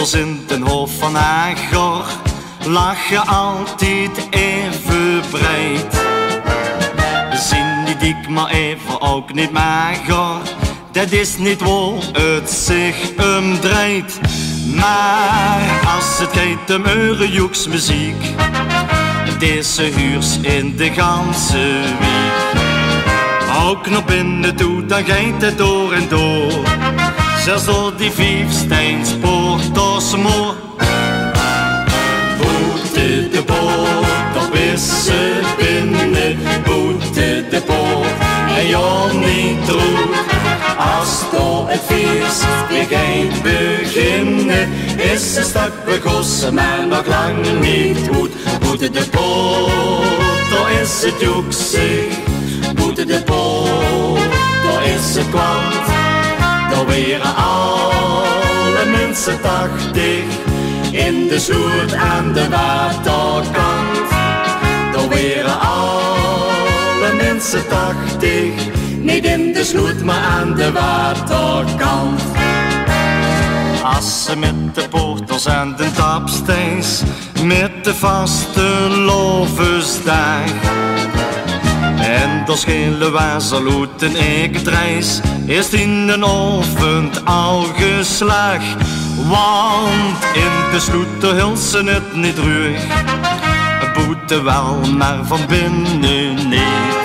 portels in den hof van Hagar lachen altijd even breed. Zien die dik maar even ook niet mager, dat is niet wel het zich omdraait. Maar als het gaat om Eurojoeksmuziek, deze huurs in de ganse week. Ook naar binnen toe, dan gaat het door en door, zelfs door die Vijfsteinspoort als moor. Boete de poort, op is ze binnen, boete de poort, en ja niet droeg. Als door het feest weer gaat beginnen, is ze stak begossen, maar nog lang niet goed. Boete de poort, daar is het joeksig. Boete de poort, daar is het kwant. Daar waren alle mensen 80 in de sloot aan de waterkant. Daar waren alle mensen 80, niet in de sloot maar aan de waterkant. Als ze met de portels aan de tapsteins, met de vaste lovensdag. En door schelen wazelhoeten ik het reis, eerst in de oven al geslaag. Want in de sloot hulsen het niet terug, boete wel, maar van binnen niet.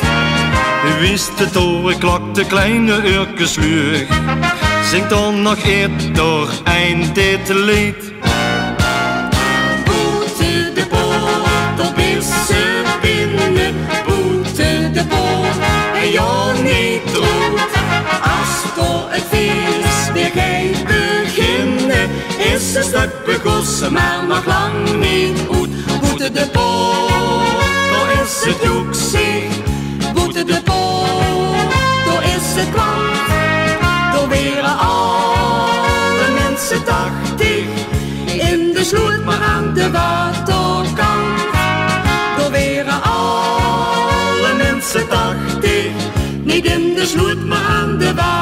Wist de torenklok de kleine uurtjes sluug, zingt dan nog eerder eind dit lied. Boete de poort, op is ze binnen, boete de poort, en ja niet droog. Als door het feest weer gaat beginnen, is ze stuk begossen, maar nog lang niet goed. Boete de poort, daar is het joeksig. Boete de poort, daar is het kwant. Daar waren alle mensen 80 in de sloot maar aan de waterkant. Daar waren alle mensen 80, niet in de sloot maar aan de waterkant.